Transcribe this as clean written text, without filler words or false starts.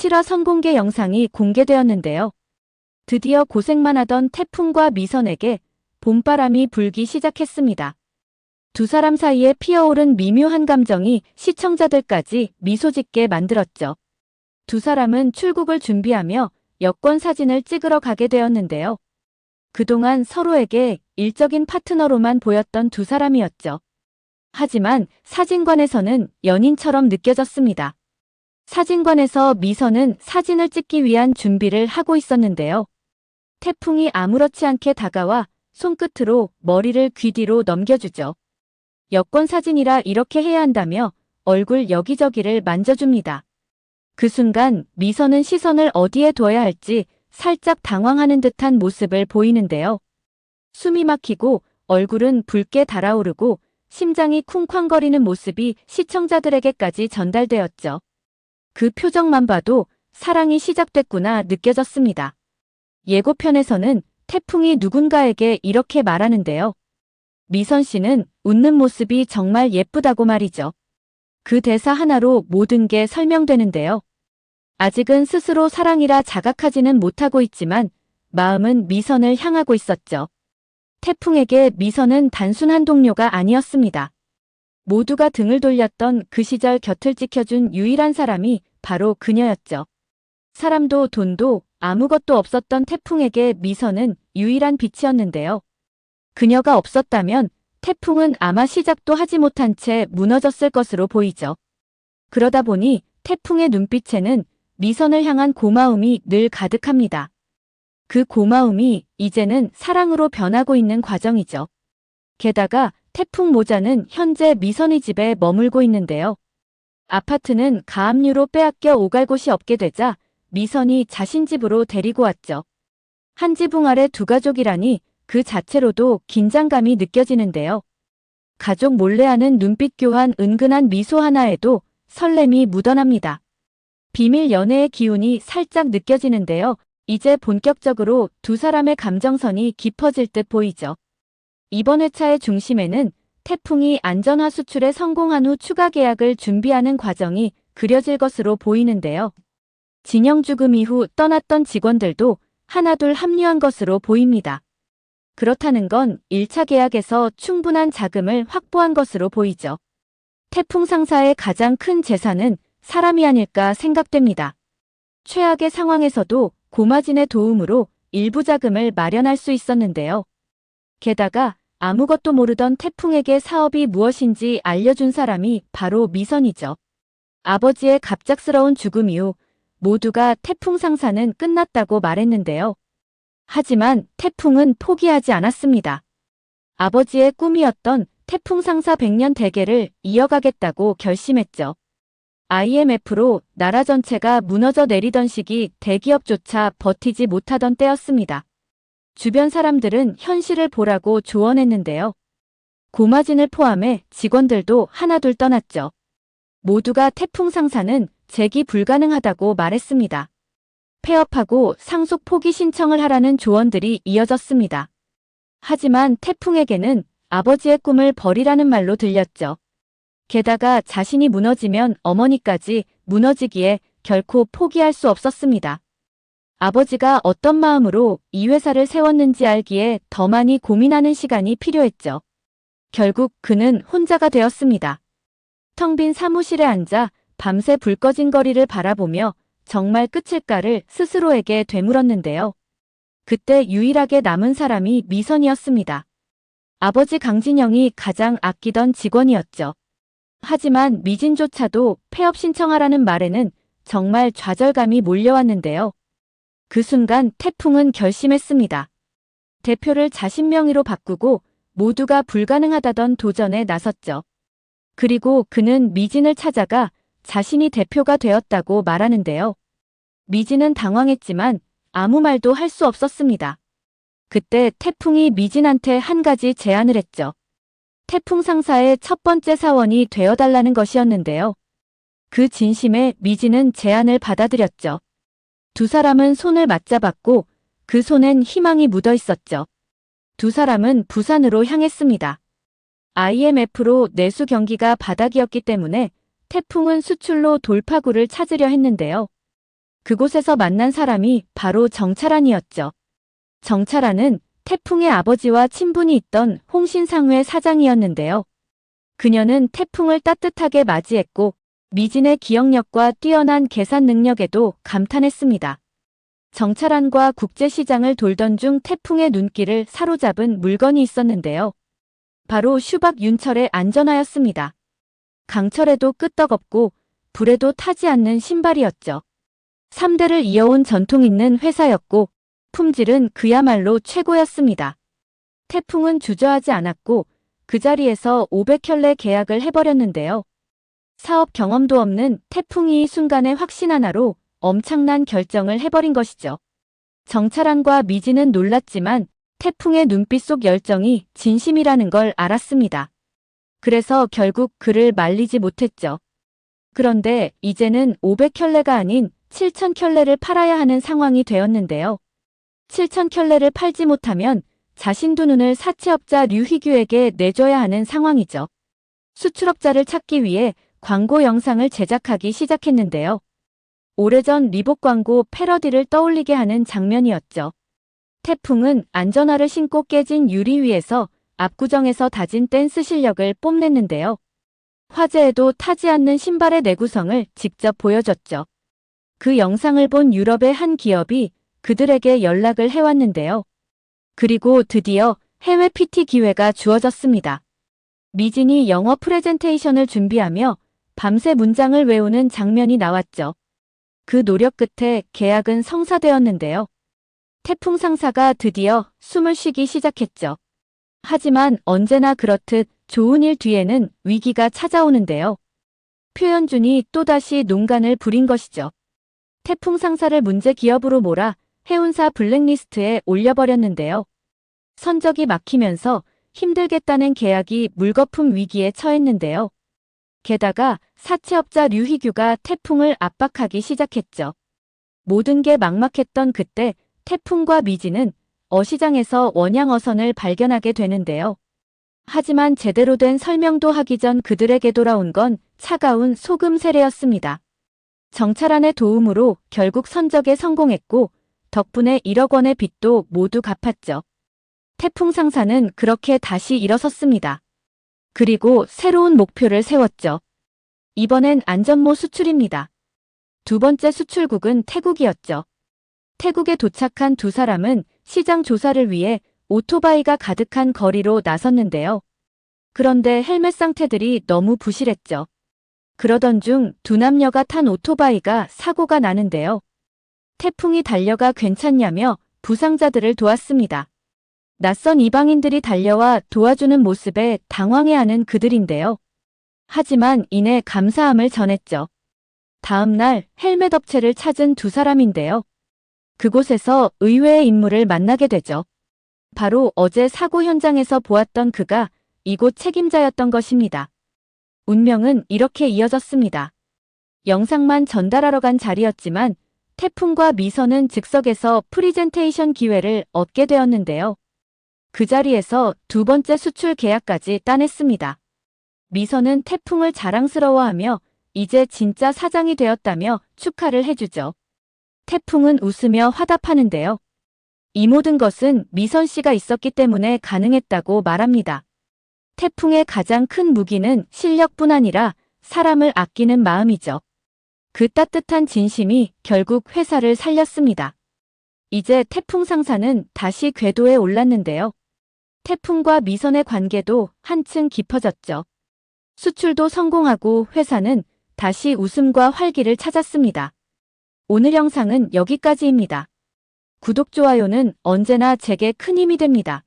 7화 선공개 영상이 공개되었는데요. 드디어 고생만 하던 태풍과 미선에게 봄바람이 불기 시작했습니다. 두 사람 사이에 피어오른 미묘한 감정이 시청자들까지 미소 짓게 만들었죠. 두 사람은 출국을 준비하며 여권 사진을 찍으러 가게 되었는데요. 그동안 서로에게 일적인 파트너로만 보였던 두 사람이었죠. 하지만 사진관에서는 연인처럼 느껴졌습니다. 사진관에서 미선은 사진을 찍기 위한 준비를 하고 있었는데요. 태풍이 아무렇지 않게 다가와 손끝으로 머리를 귀 뒤로 넘겨주죠. 여권 사진이라 이렇게 해야 한다며 얼굴 여기저기를 만져줍니다. 그 순간 미선은 시선을 어디에 둬야 할지 살짝 당황하는 듯한 모습을 보이는데요. 숨이 막히고 얼굴은 붉게 달아오르고 심장이 쿵쾅거리는 모습이 시청자들에게까지 전달되었죠. 그 표정만 봐도 사랑이 시작됐구나 느껴졌습니다. 예고편에서는 태풍이 누군가에게 이렇게 말하는데요. 미선 씨는 웃는 모습이 정말 예쁘다고 말이죠. 그 대사 하나로 모든 게 설명되는데요. 아직은 스스로 사랑이라 자각하지는 못하고 있지만 마음은 미선을 향하고 있었죠. 태풍에게 미선은 단순한 동료가 아니었습니다. 모두가 등을 돌렸던 그 시절 곁을 지켜준 유일한 사람이 바로 그녀였죠. 사람도 돈도 아무것도 없었던 태풍에게 미선은 유일한 빛이었는데요. 그녀가 없었다면 태풍은 아마 시작도 하지 못한 채 무너졌을 것으로 보이죠. 그러다 보니 태풍의 눈빛에는 미선을 향한 고마움이 늘 가득합니다. 그 고마움이 이제는 사랑으로 변하고 있는 과정이죠. 게다가 태풍 모자는 현재 미선이 집에 머물고 있는데요. 아파트는 가압류로 빼앗겨 오갈 곳이 없게 되자 미선이 자신 집으로 데리고 왔죠. 한 지붕 아래 두 가족이라니 그 자체로도 긴장감이 느껴지는데요. 가족 몰래 하는 눈빛 교환, 은근한 미소 하나에도 설렘이 묻어납니다. 비밀 연애의 기운이 살짝 느껴지는데요. 이제 본격적으로 두 사람의 감정선이 깊어질 듯 보이죠. 이번 회차의 중심에는 태풍이 안전화 수출에 성공한 후 추가 계약을 준비하는 과정이 그려질 것으로 보이는데요. 진영 죽음 이후 떠났던 직원들도 하나둘 합류한 것으로 보입니다. 그렇다는 건 1차 계약에서 충분한 자금을 확보한 것으로 보이죠. 태풍 상사의 가장 큰 재산은 사람이 아닐까 생각됩니다. 최악의 상황에서도 고마진의 도움으로 일부 자금을 마련할 수 있었는데요. 게다가 아무것도 모르던 태풍에게 사업이 무엇인지 알려준 사람이 바로 미선이죠. 아버지의 갑작스러운 죽음 이후 모두가 태풍 상사는 끝났다고 말했는데요. 하지만 태풍은 포기하지 않았습니다. 아버지의 꿈이었던 태풍 상사 100년 대계를 이어가겠다고 결심했죠. IMF로 나라 전체가 무너져 내리던 시기 대기업조차 버티지 못하던 때였습니다. 주변 사람들은 현실을 보라고 조언했는데요. 고마진을 포함해 직원들도 하나둘 떠났죠. 모두가 태풍 상사는 재기 불가능하다고 말했습니다. 폐업하고 상속 포기 신청을 하라는 조언들이 이어졌습니다. 하지만 태풍에게는 아버지의 꿈을 버리라는 말로 들렸죠. 게다가 자신이 무너지면 어머니까지 무너지기에 결코 포기할 수 없었습니다. 아버지가 어떤 마음으로 이 회사를 세웠는지 알기에 더 많이 고민하는 시간이 필요했죠. 결국 그는 혼자가 되었습니다. 텅 빈 사무실에 앉아 밤새 불 꺼진 거리를 바라보며 정말 끝일까를 스스로에게 되물었는데요. 그때 유일하게 남은 사람이 미선이었습니다. 아버지 강진영이 가장 아끼던 직원이었죠. 하지만 미진조차도 폐업 신청하라는 말에는 정말 좌절감이 몰려왔는데요. 그 순간 태풍은 결심했습니다. 대표를 자신 명의로 바꾸고 모두가 불가능하다던 도전에 나섰죠. 그리고 그는 미진을 찾아가 자신이 대표가 되었다고 말하는데요. 미진은 당황했지만 아무 말도 할 수 없었습니다. 그때 태풍이 미진한테 한 가지 제안을 했죠. 태풍 상사의 첫 번째 사원이 되어달라는 것이었는데요. 그 진심에 미진은 제안을 받아들였죠. 두 사람은 손을 맞잡았고 그 손엔 희망이 묻어 있었죠. 두 사람은 부산으로 향했습니다. IMF로 내수 경기가 바닥이었기 때문에 태풍은 수출로 돌파구를 찾으려 했는데요. 그곳에서 만난 사람이 바로 정찰안이었죠. 정찰안은 태풍의 아버지와 친분이 있던 홍신상회 사장이었는데요. 그녀는 태풍을 따뜻하게 맞이했고 미진의 기억력과 뛰어난 계산 능력에도 감탄했습니다. 정찰안과 국제시장을 돌던 중 태풍의 눈길을 사로잡은 물건이 있었는데요. 바로 슈박 윤철의 안전화였습니다. 강철에도 끄떡없고 불에도 타지 않는 신발이었죠. 3대를 이어온 전통 있는 회사였고 품질은 그야말로 최고였습니다. 태풍은 주저하지 않았고 그 자리에서 500켤레 계약을 해버렸는데요. 사업 경험도 없는 태풍이 이 순간의 확신 하나로 엄청난 결정을 해버린 것이죠. 정찰안과 미진은 놀랐지만 태풍의 눈빛 속 열정이 진심이라는 걸 알았습니다. 그래서 결국 그를 말리지 못했죠. 그런데 이제는 500켤레가 아닌 7,000켤레를 팔아야 하는 상황이 되었는데요. 7,000켤레를 팔지 못하면 자신 두 눈을 사채업자 류희규에게 내줘야 하는 상황이죠. 수출업자를 찾기 위해 광고 영상을 제작하기 시작했는데요. 오래전 리복 광고 패러디를 떠올리게 하는 장면이었죠. 태풍은 안전화를 신고 깨진 유리 위에서 압구정에서 다진 댄스 실력을 뽐냈는데요. 화재에도 타지 않는 신발의 내구성을 직접 보여줬죠. 그 영상을 본 유럽의 한 기업이 그들에게 연락을 해왔는데요. 그리고 드디어 해외 PT 기회가 주어졌습니다. 미진이 영어 프레젠테이션을 준비하며 밤새 문장을 외우는 장면이 나왔죠. 그 노력 끝에 계약은 성사되었는데요. 태풍 상사가 드디어 숨을 쉬기 시작했죠. 하지만 언제나 그렇듯 좋은 일 뒤에는 위기가 찾아오는데요. 표현준이 또다시 농간을 부린 것이죠. 태풍 상사를 문제 기업으로 몰아 해운사 블랙리스트에 올려버렸는데요. 선적이 막히면서 힘들겠다는 계약이 물거품 위기에 처했는데요. 게다가 사채업자 류희규가 태풍을 압박하기 시작했죠. 모든 게 막막했던 그때 태풍과 미진은 어시장에서 원양어선을 발견하게 되는데요. 하지만 제대로 된 설명도 하기 전 그들에게 돌아온 건 차가운 소금 세례였습니다. 정찰안의 도움으로 결국 선적에 성공했고 덕분에 1억 원의 빚도 모두 갚았죠. 태풍 상사는 그렇게 다시 일어섰습니다. 그리고 새로운 목표를 세웠죠. 이번엔 안전모 수출입니다. 두 번째 수출국은 태국이었죠. 태국에 도착한 두 사람은 시장 조사를 위해 오토바이가 가득한 거리로 나섰는데요. 그런데 헬멧 상태들이 너무 부실했죠. 그러던 중 두 남녀가 탄 오토바이가 사고가 나는데요. 태풍이 달려가 괜찮냐며 부상자들을 도왔습니다. 낯선 이방인들이 달려와 도와주는 모습에 당황해하는 그들인데요. 하지만 이내 감사함을 전했죠. 다음 날 헬멧 업체를 찾은 두 사람인데요. 그곳에서 의외의 인물을 만나게 되죠. 바로 어제 사고 현장에서 보았던 그가 이곳 책임자였던 것입니다. 운명은 이렇게 이어졌습니다. 영상만 전달하러 간 자리였지만 태풍과 미선은 즉석에서 프리젠테이션 기회를 얻게 되었는데요. 그 자리에서 두 번째 수출 계약까지 따냈습니다. 미선은 태풍을 자랑스러워하며 이제 진짜 사장이 되었다며 축하를 해주죠. 태풍은 웃으며 화답하는데요. 이 모든 것은 미선 씨가 있었기 때문에 가능했다고 말합니다. 태풍의 가장 큰 무기는 실력뿐 아니라 사람을 아끼는 마음이죠. 그 따뜻한 진심이 결국 회사를 살렸습니다. 이제 태풍 상사는 다시 궤도에 올랐는데요. 태풍과 미선의 관계도 한층 깊어졌죠. 수출도 성공하고 회사는 다시 웃음과 활기를 찾았습니다. 오늘 영상은 여기까지입니다. 구독, 좋아요는 언제나 제게 큰 힘이 됩니다.